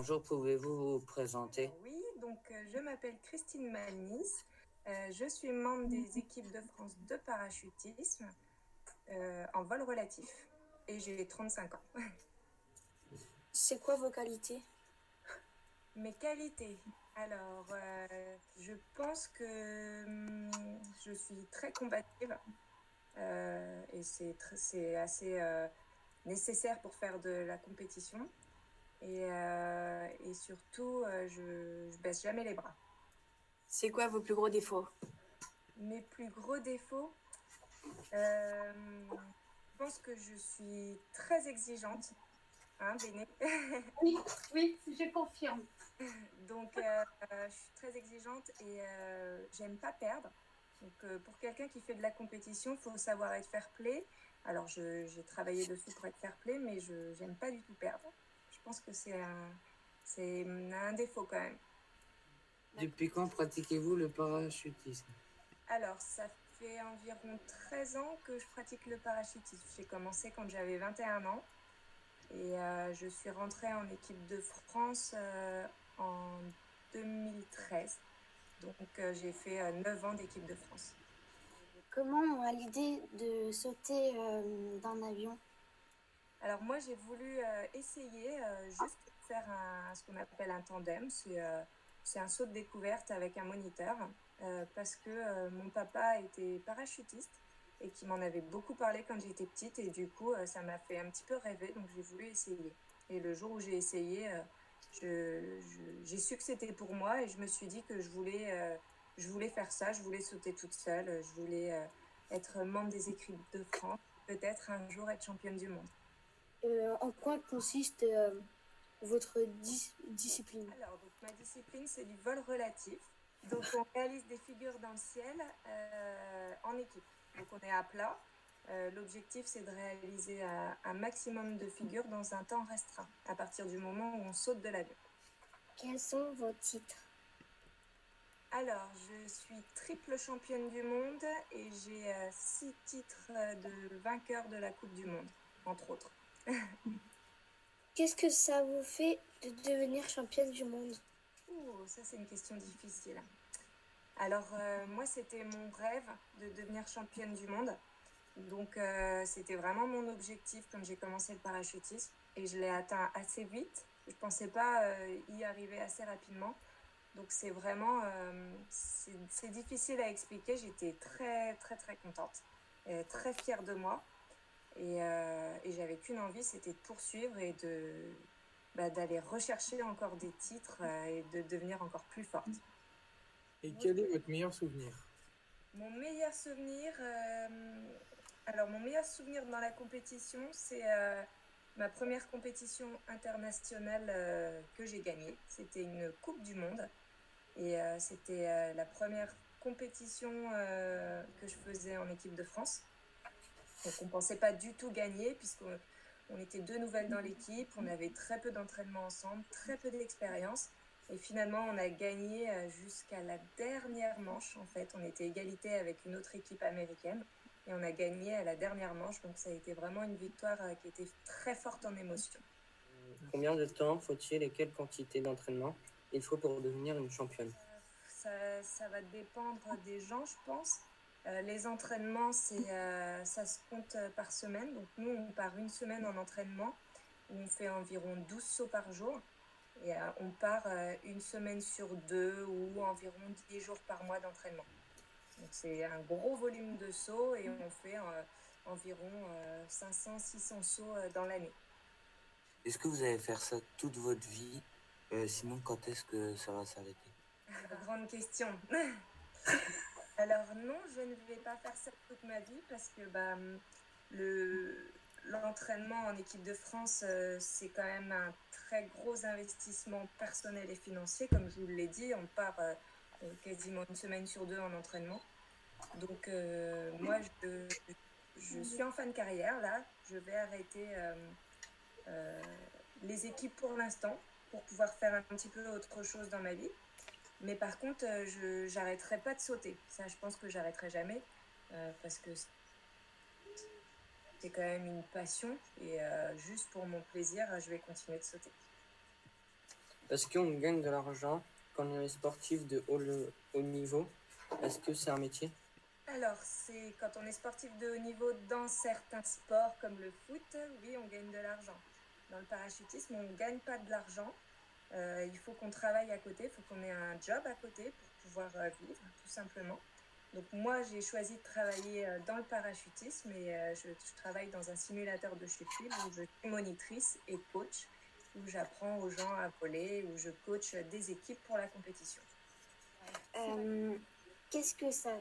Bonjour, pouvez-vous vous présenter? Oui, donc je m'appelle Christine Manis. Je suis membre des équipes de France de parachutisme en vol relatif et j'ai 35 ans. C'est quoi vos qualités? Mes qualités. Alors, je pense que je suis très combative et c'est assez nécessaire pour faire de la compétition. Et surtout, je baisse jamais les bras. C'est quoi vos plus gros défauts? Mes plus gros défauts, je pense que je suis très exigeante, hein, Béné. Oui, oui, je confirme. Donc, je suis très exigeante et j'aime pas perdre. Donc, pour quelqu'un qui fait de la compétition, il faut savoir être fair-play. Alors, j'ai travaillé dessus pour être fair-play, mais je j'aime pas du tout perdre. Je pense que c'est un défaut quand même. Depuis quand pratiquez-vous le parachutisme? Alors, ça fait environ 13 ans que je pratique le parachutisme. J'ai commencé quand j'avais 21 ans et je suis rentrée en équipe de France en 2013. Donc, j'ai fait 9 ans d'équipe de France. Comment on a l'idée de sauter d'un avion? Alors, moi, j'ai voulu essayer juste faire ce qu'on appelle un tandem. C'est un saut de découverte avec un moniteur parce que mon papa était parachutiste et qui m'en avait beaucoup parlé quand j'étais petite. Et du coup, ça m'a fait un petit peu rêver. Donc, j'ai voulu essayer. Et le jour où j'ai essayé, j'ai su que c'était pour moi et je me suis dit que je voulais faire ça. Je voulais sauter toute seule. Je voulais être membre des équipes de France. Peut-être un jour être championne du monde. En quoi consiste votre discipline? Alors, donc ma discipline, c'est du vol relatif. Donc, on réalise des figures dans le ciel en équipe. Donc, on est à plat. L'objectif, c'est de réaliser un maximum de figures dans un temps restreint, à partir du moment où on saute de l'avion. Quels sont vos titres? Alors, je suis triple championne du monde et j'ai 6 titres de vainqueur de la Coupe du Monde, entre autres. Qu'est-ce que ça vous fait de devenir championne du monde? Ouh, ça, c'est une question difficile. Alors, moi, c'était mon rêve de devenir championne du monde. Donc, c'était vraiment mon objectif quand j'ai commencé le parachutisme et je l'ai atteint assez vite. Je ne pensais pas y arriver assez rapidement. Donc, c'est vraiment, c'est difficile à expliquer. J'étais très, très, très contente et très fière de moi. Et j'avais qu'une envie, c'était de poursuivre et d'aller rechercher encore des titres et de devenir encore plus forte. Et quel est votre meilleur souvenir? Mon meilleur souvenir, alors mon meilleur souvenir dans la compétition, c'est ma première compétition internationale que j'ai gagnée. C'était une Coupe du Monde et c'était la première compétition que je faisais en équipe de France. Donc on ne pensait pas du tout gagner puisqu'on était deux nouvelles dans l'équipe, on avait très peu d'entraînement ensemble, très peu d'expérience. Et finalement, on a gagné jusqu'à la dernière manche. En fait, on était égalité avec une autre équipe américaine et on a gagné à la dernière manche. Donc, ça a été vraiment une victoire qui était très forte en émotion. Combien de temps faut-il et quelle quantité d'entraînement il faut pour devenir une championne? Ça va dépendre des gens, je pense. Les entraînements, ça se compte par semaine. Donc, nous, on part une semaine en entraînement où on fait environ 12 sauts par jour. Et on part une semaine sur deux ou environ 10 jours par mois d'entraînement. Donc, c'est un gros volume de sauts et on fait environ 500-600 sauts dans l'année. Est-ce que vous allez faire ça toute votre vie? Sinon, quand est-ce que ça va s'arrêter? Grande question. Alors non, je ne vais pas faire ça toute ma vie parce que l'entraînement en équipe de France, c'est quand même un très gros investissement personnel et financier. Comme je vous l'ai dit, on part quasiment une semaine sur deux en entraînement. Donc moi, je suis en fin de carrière là. Je vais arrêter les équipes pour l'instant pour pouvoir faire un petit peu autre chose dans ma vie. Mais par contre, je j'arrêterai pas de sauter. Ça, je pense que j'arrêterai jamais parce que c'est quand même une passion et juste pour mon plaisir, je vais continuer de sauter. Est-ce qu'on gagne de l'argent quand on est sportif de haut niveau? Est-ce que c'est un métier? Alors, c'est quand on est sportif de haut niveau dans certains sports comme le foot, oui, on gagne de l'argent. Dans le parachutisme, on ne gagne pas de l'argent. Il faut qu'on travaille à côté, il faut qu'on ait un job à côté pour pouvoir vivre, tout simplement. Donc moi, j'ai choisi de travailler dans le parachutisme et je travaille dans un simulateur de chute libre où je suis monitrice et coach, où j'apprends aux gens à voler, où je coach des équipes pour la compétition. Qu'est-ce que ça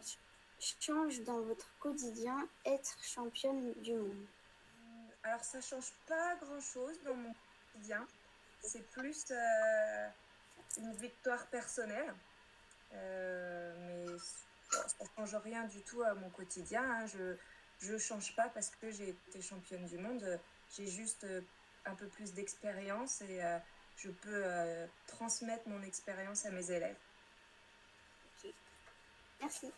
change dans votre quotidien être championne du monde? Alors ça change pas grand-chose dans mon quotidien, c'est plus une victoire personnelle, mais ça change rien du tout à mon quotidien, hein. Je change pas parce que j'ai été championne du monde, j'ai juste un peu plus d'expérience et je peux transmettre mon expérience à mes élèves. Ok. Merci.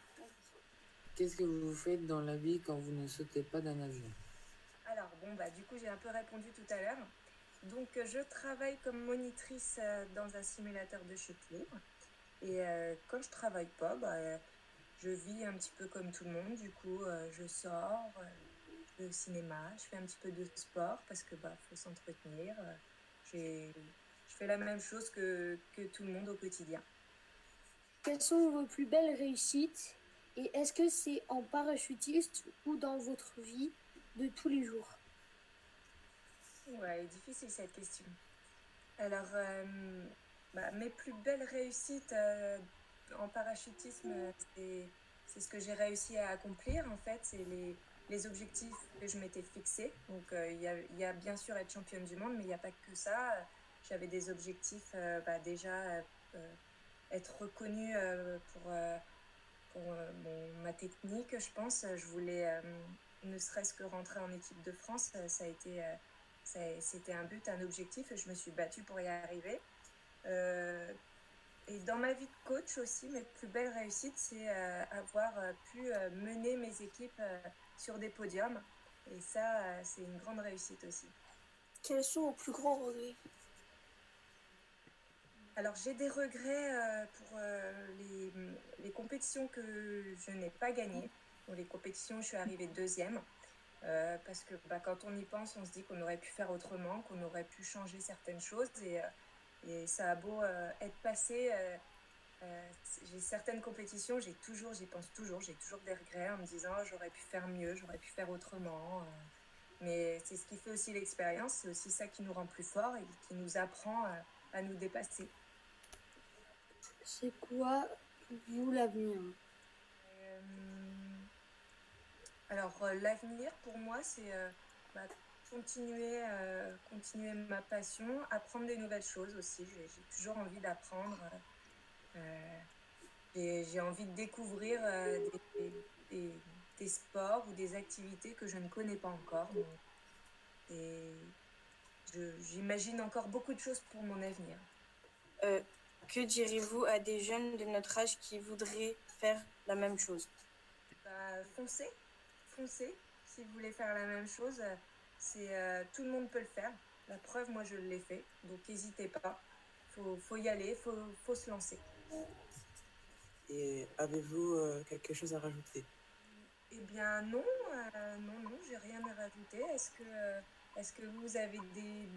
Qu'est-ce que vous faites dans la vie quand vous ne sautez pas d'un avion? Alors bon, du coup j'ai un peu répondu tout à l'heure. Donc je travaille comme monitrice dans un simulateur de chute libre. Et quand je travaille pas, je vis un petit peu comme tout le monde. Du coup, je sors, je vais au cinéma, je fais un petit peu de sport parce que faut s'entretenir. Je fais la même chose que tout le monde au quotidien. Quelles sont vos plus belles réussites et est-ce que c'est en parachutiste ou dans votre vie de tous les jours? Ouais, difficile cette question. Alors, mes plus belles réussites en parachutisme, c'est ce que j'ai réussi à accomplir. En fait, c'est les objectifs que je m'étais fixés. Donc, il y a bien sûr être championne du monde, mais il n'y a pas que ça. J'avais des objectifs déjà être reconnue pour ma technique, je pense. Je voulais ne serait-ce que rentrer en équipe de France. Ça a été... c'était un but, un objectif et je me suis battue pour y arriver. Et dans ma vie de coach aussi, mes plus belles réussites, c'est avoir pu mener mes équipes sur des podiums. Et ça, c'est une grande réussite aussi. Quels sont vos plus grands regrets? Alors, j'ai des regrets pour les compétitions que je n'ai pas gagnées. Pour les compétitions, je suis arrivée deuxième. Parce que quand on y pense, on se dit qu'on aurait pu faire autrement, qu'on aurait pu changer certaines choses. Et ça a beau être passé, j'ai certaines compétitions, j'y pense toujours, j'ai toujours des regrets en me disant j'aurais pu faire mieux, j'aurais pu faire autrement. Mais c'est ce qui fait aussi l'expérience, c'est aussi ça qui nous rend plus forts et qui nous apprend à nous dépasser. C'est quoi, vous, l'avenir? Alors, l'avenir, pour moi, c'est continuer ma passion, apprendre des nouvelles choses aussi. J'ai toujours envie d'apprendre. J'ai envie de découvrir des sports ou des activités que je ne connais pas encore. Et j'imagine encore beaucoup de choses pour mon avenir. Que direz-vous à des jeunes de notre âge qui voudraient faire la même chose? Foncez. Si vous voulez faire la même chose, tout le monde peut le faire. La preuve, moi, je l'ai fait. Donc, n'hésitez pas. Faut y aller, faut se lancer. Et avez-vous quelque chose à rajouter? Eh bien, non, j'ai rien à rajouter. Est-ce que vous avez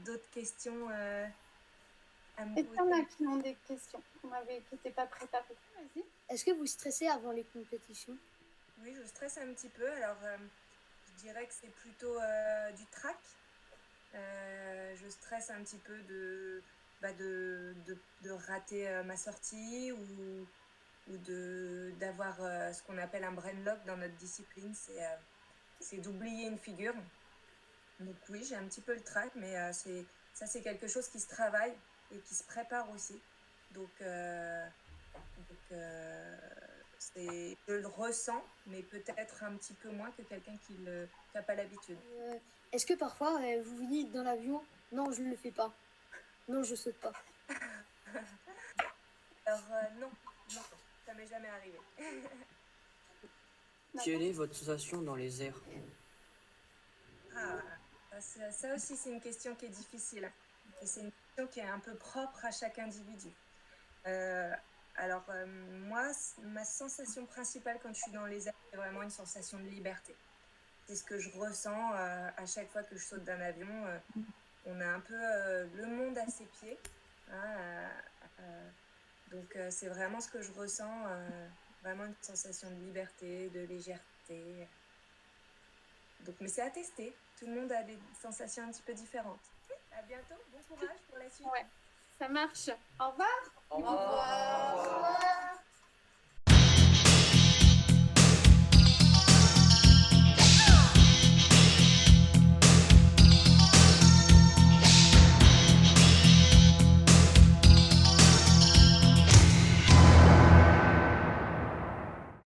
d'autres questions à me Et poser? il y en a qui ont des questions qui n'étaient pas prêtes à répondre. Vas-y. Est-ce que vous stressez avant les compétitions? Oui, je stresse un petit peu. Alors, je dirais que c'est plutôt du trac. Je stresse un petit peu de rater ma sortie ou d'avoir ce qu'on appelle un brain lock dans notre discipline. C'est d'oublier une figure. Donc oui, j'ai un petit peu le trac, mais c'est quelque chose qui se travaille et qui se prépare aussi. Donc je le ressens, mais peut-être un petit peu moins que quelqu'un qui n'a pas l'habitude. Est-ce que parfois vous vous dites dans l'avion, non, je ne le fais pas, non, je saute pas? Alors non, ça m'est jamais arrivé. Quelle est votre sensation dans les airs? Ça aussi, c'est une question qui est difficile. Et c'est une qui est un peu propre à chaque individu. Moi, ma sensation principale quand je suis dans les airs, c'est vraiment une sensation de liberté. C'est ce que je ressens à chaque fois que je saute d'un avion. On a un peu le monde à ses pieds. Hein, donc, c'est vraiment ce que je ressens, vraiment une sensation de liberté, de légèreté. Donc, mais c'est à tester. Tout le monde a des sensations un petit peu différentes. À bientôt. Bon courage pour la suite. Ouais, ça marche. Au revoir. Au revoir. Au revoir.